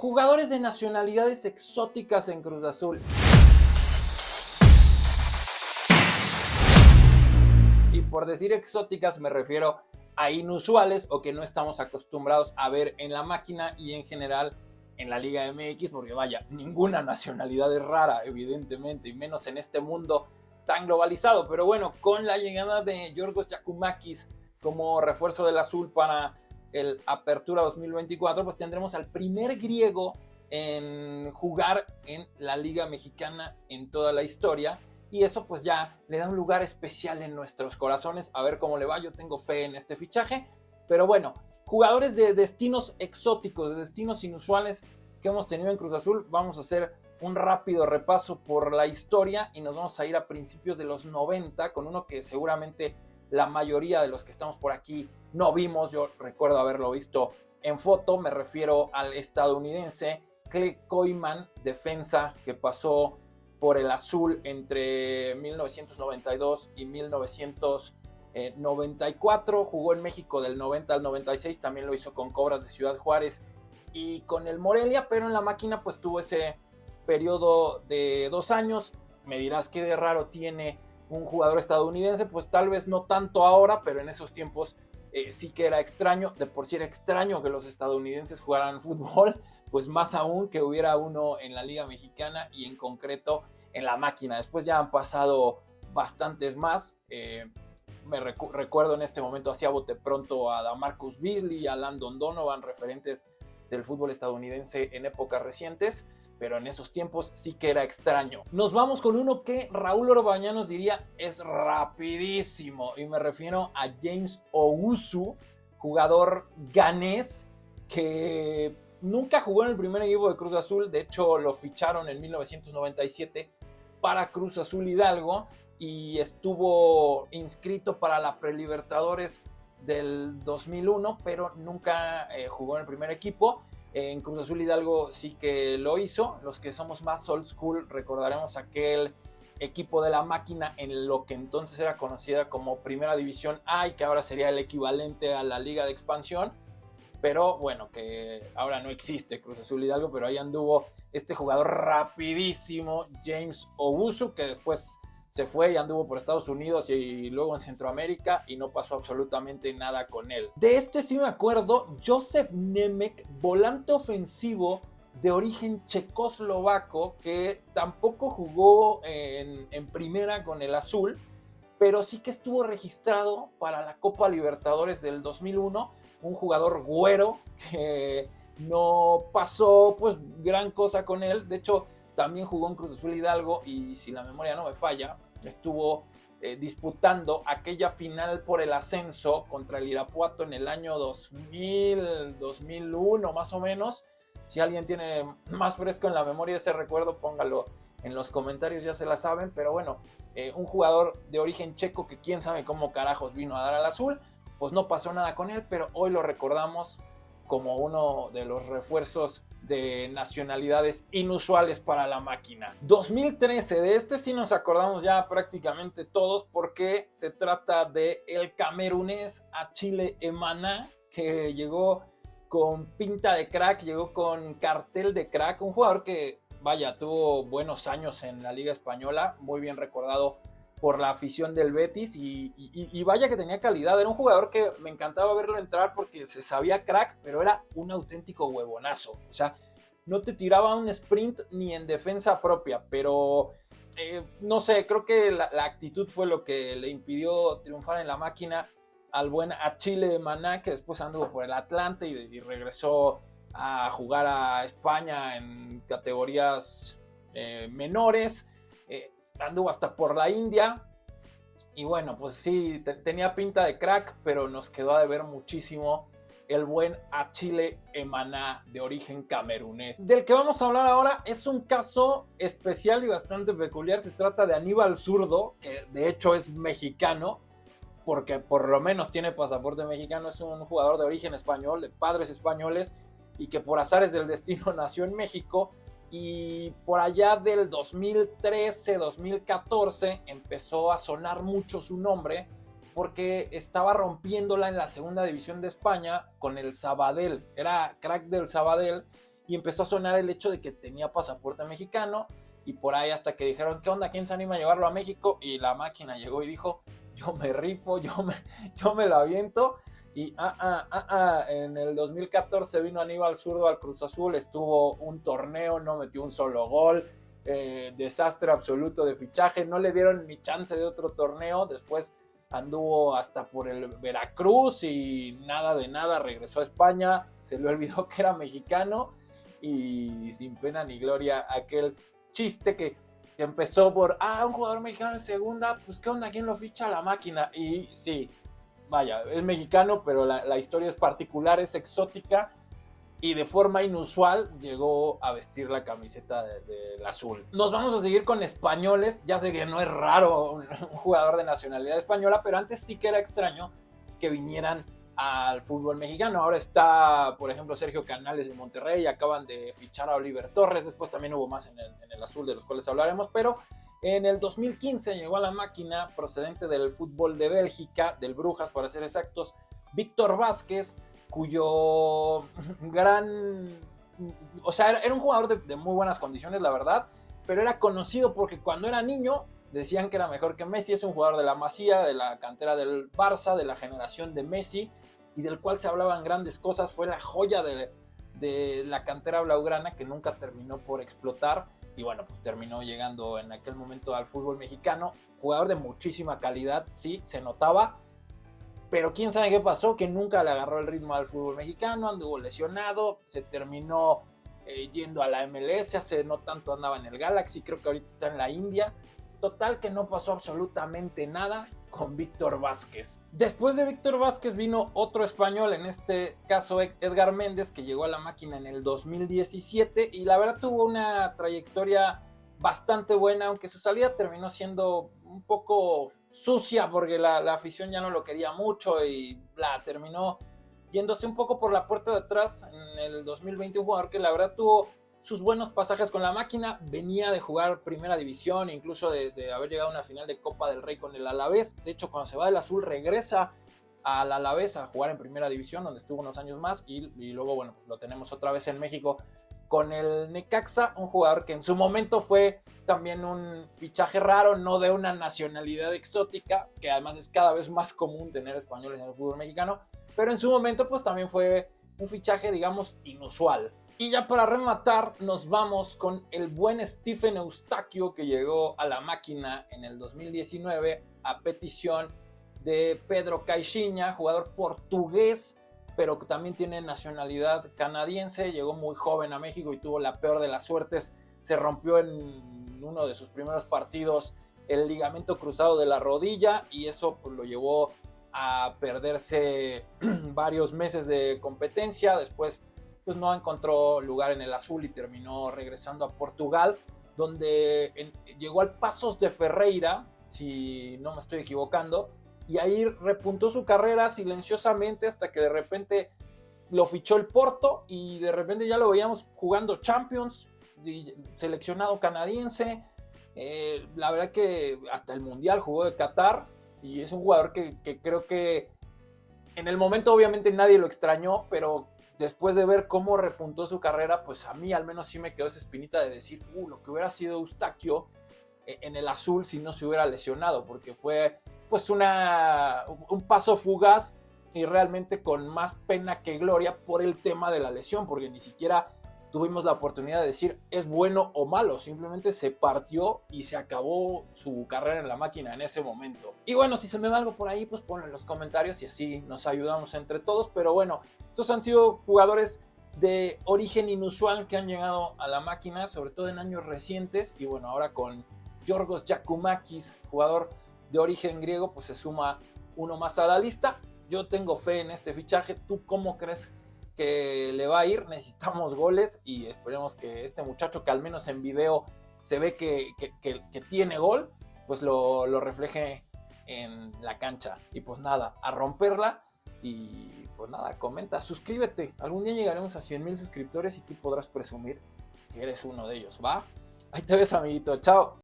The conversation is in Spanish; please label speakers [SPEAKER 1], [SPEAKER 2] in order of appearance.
[SPEAKER 1] Jugadores de nacionalidades exóticas en Cruz Azul. Y por decir exóticas me refiero a inusuales o que no estamos acostumbrados a ver en la máquina y en general en la Liga MX, porque vaya, ninguna nacionalidad es rara, evidentemente, y menos en este mundo tan globalizado. Pero bueno, con la llegada de Giorgos Giakoumakis como refuerzo del Azul para el Apertura 2024, pues tendremos al primer griego en jugar en la Liga Mexicana en toda la historia. Y eso pues ya le da un lugar especial en nuestros corazones. A ver cómo le va, yo tengo fe en este fichaje. Pero bueno, jugadores de destinos exóticos, de destinos inusuales que hemos tenido en Cruz Azul. Vamos a hacer un rápido repaso por la historia y nos vamos a ir a principios de los 90 con uno que seguramente la mayoría de los que estamos por aquí no vimos. Yo recuerdo haberlo visto en foto. Me refiero al estadounidense Clay Koyman, defensa que pasó por el Azul entre 1992 y 1994. Jugó en México del 90 al 96. También lo hizo con Cobras de Ciudad Juárez y con el Morelia, pero en la máquina pues tuvo ese periodo de 2 años. Me dirás qué de raro tiene un jugador estadounidense. Pues tal vez no tanto ahora, pero en esos tiempos sí que era extraño. De por sí era extraño que los estadounidenses jugaran fútbol, pues más aún que hubiera uno en la Liga Mexicana y en concreto en la máquina. Después ya han pasado bastantes más. Recuerdo en este momento así a bote pronto a DaMarcus Beasley, a Landon Donovan, referentes del fútbol estadounidense en épocas recientes, pero en esos tiempos sí que era extraño. Nos vamos con uno que Raúl Orbañanos diría es rapidísimo, y me refiero a James Owusu, jugador ganés que nunca jugó en el primer equipo de Cruz Azul. De hecho lo ficharon en 1997 para Cruz Azul Hidalgo y estuvo inscrito para la Prelibertadores del 2001, pero nunca jugó en el primer equipo. En Cruz Azul Hidalgo sí que lo hizo. Los que somos más old school recordaremos aquel equipo de la máquina en lo que entonces era conocida como Primera División A y que ahora sería el equivalente a la Liga de Expansión, pero bueno, que ahora no existe Cruz Azul Hidalgo, pero ahí anduvo este jugador rapidísimo, James Owusu, que después se fue y anduvo por Estados Unidos y luego en Centroamérica y no pasó absolutamente nada con él. De este sí me acuerdo, Josef Němec, volante ofensivo de origen checoslovaco, que tampoco jugó en primera con el Azul, pero sí que estuvo registrado para la Copa Libertadores del 2001, un jugador güero que no pasó pues gran cosa con él. De hecho también jugó en Cruz Azul Hidalgo y si la memoria no me falla, estuvo disputando aquella final por el ascenso contra el Irapuato en el año 2000, 2001 más o menos. Si alguien tiene más fresco en la memoria ese recuerdo, póngalo en los comentarios, ya se la saben. Pero bueno, un jugador de origen checo que quién sabe cómo carajos vino a dar al Azul, pues no pasó nada con él, pero hoy lo recordamos como uno de los refuerzos de nacionalidades inusuales para la máquina. 2013, de este sí nos acordamos ya prácticamente todos, porque se trata de el camerunés Achille Emana, que llegó con pinta de crack, llegó con cartel de crack, un jugador que vaya, tuvo buenos años en la Liga Española, muy bien recordado por la afición del Betis y vaya que tenía calidad. Era un jugador que me encantaba verlo entrar porque se sabía crack, pero era un auténtico huevonazo. O sea, no te tiraba un sprint ni en defensa propia, pero no sé, creo que la actitud fue lo que le impidió triunfar en la máquina al buen Achille Emana, que después anduvo por el Atlante y regresó a jugar a España en categorías menores. Anduvo hasta por la India y bueno, pues sí, tenía pinta de crack, pero nos quedó a deber muchísimo el buen Achille Emana, de origen camerunés. Del que vamos a hablar ahora es un caso especial y bastante peculiar. Se trata de Aníbal Zurdo, que de hecho es mexicano, porque por lo menos tiene pasaporte mexicano. Es un jugador de origen español, de padres españoles, y que por azares del destino nació en México. Y por allá del 2013-2014 empezó a sonar mucho su nombre porque estaba rompiéndola en la segunda división de España con el Sabadell. Era crack del Sabadell y empezó a sonar el hecho de que tenía pasaporte mexicano, y por ahí hasta que dijeron, ¿qué onda? ¿Quién se anima a llevarlo a México? Y la máquina llegó y dijo, yo me rifo, yo me la aviento. Y en el 2014 vino Aníbal Zurdo al Cruz Azul, estuvo un torneo, no metió un solo gol, desastre absoluto de fichaje, no le dieron ni chance de otro torneo, después anduvo hasta por el Veracruz y nada de nada, regresó a España, se le olvidó que era mexicano y sin pena ni gloria aquel chiste que empezó por, un jugador mexicano en segunda, pues qué onda, ¿quién lo ficha? La máquina. Y sí, vaya, es mexicano, pero la historia es particular, es exótica, y de forma inusual llegó a vestir la camiseta del azul. Nos vamos a seguir con españoles, ya sé que no es raro un jugador de nacionalidad española, pero antes sí que era extraño que vinieran al fútbol mexicano. Ahora está, por ejemplo, Sergio Canales en Monterrey, acaban de fichar a Oliver Torres, después también hubo más en el azul de los cuales hablaremos, pero en el 2015 llegó a la máquina procedente del fútbol de Bélgica, del Brujas para ser exactos, Víctor Vázquez, cuyo o sea, era un jugador de muy buenas condiciones, la verdad, pero era conocido porque cuando era niño decían que era mejor que Messi. Es un jugador de la Masía, de la cantera del Barça, de la generación de Messi, y del cual se hablaban grandes cosas. Fue la joya de la cantera blaugrana que nunca terminó por explotar, y bueno, pues terminó llegando en aquel momento al fútbol mexicano. Jugador de muchísima calidad, sí, se notaba, pero quién sabe qué pasó, que nunca le agarró el ritmo al fútbol mexicano, anduvo lesionado, se terminó yendo a la MLS, hace no tanto andaba en el Galaxy, creo que ahorita está en la India. Total que no pasó absolutamente nada con Víctor Vázquez. Después de Víctor Vázquez vino otro español, en este caso Edgar Méndez, que llegó a la máquina en el 2017 y la verdad tuvo una trayectoria bastante buena, aunque su salida terminó siendo un poco sucia porque la afición ya no lo quería mucho y terminó yéndose un poco por la puerta de atrás en el 2020. Un jugador que la verdad tuvo sus buenos pasajes con la máquina, venía de jugar primera división, incluso de haber llegado a una final de Copa del Rey con el Alavés. De hecho, cuando se va del azul regresa al Alavés a jugar en primera división, donde estuvo unos años más, y luego, bueno, pues lo tenemos otra vez en México con el Necaxa, un jugador que en su momento fue también un fichaje raro, no de una nacionalidad exótica, que además es cada vez más común tener españoles en el fútbol mexicano, pero en su momento pues también fue un fichaje, digamos, inusual. Y ya para rematar, nos vamos con el buen Stephen Eustaquio, que llegó a la máquina en el 2019 a petición de Pedro Caixinha, jugador portugués, pero que también tiene nacionalidad canadiense. Llegó muy joven a México y tuvo la peor de las suertes. Se rompió en uno de sus primeros partidos el ligamento cruzado de la rodilla y eso pues lo llevó a perderse varios meses de competencia. Después pues no encontró lugar en el azul y terminó regresando a Portugal, donde llegó al Paços de Ferreira, si no me estoy equivocando, y ahí repuntó su carrera silenciosamente hasta que de repente lo fichó el Porto y de repente ya lo veíamos jugando Champions, seleccionado canadiense. La verdad que hasta el Mundial jugó de Qatar y es un jugador que creo que en el momento obviamente nadie lo extrañó, pero después de ver cómo repuntó su carrera, pues a mí al menos sí me quedó esa espinita de decir, lo que hubiera sido Eustaquio en el azul si no se hubiera lesionado, porque fue pues un paso fugaz y realmente con más pena que gloria por el tema de la lesión, porque ni siquiera tuvimos la oportunidad de decir es bueno o malo, simplemente se partió y se acabó su carrera en la máquina en ese momento. Y bueno, si se me va algo por ahí, pues ponlo en los comentarios y así nos ayudamos entre todos. Pero bueno, estos han sido jugadores de origen inusual que han llegado a la máquina, sobre todo en años recientes, y bueno, ahora con Giorgos Giakoumakis, jugador de origen griego, pues se suma uno más a la lista. Yo tengo fe en este fichaje. ¿Tú cómo crees que le va a ir? Necesitamos goles y esperemos que este muchacho, que al menos en video se ve que tiene gol, pues lo refleje en la cancha. Y pues nada, a romperla. Y pues nada, comenta, suscríbete. Algún día llegaremos a 100,000 suscriptores y tú podrás presumir que eres uno de ellos, ¿va? Ahí te ves, amiguito, chao.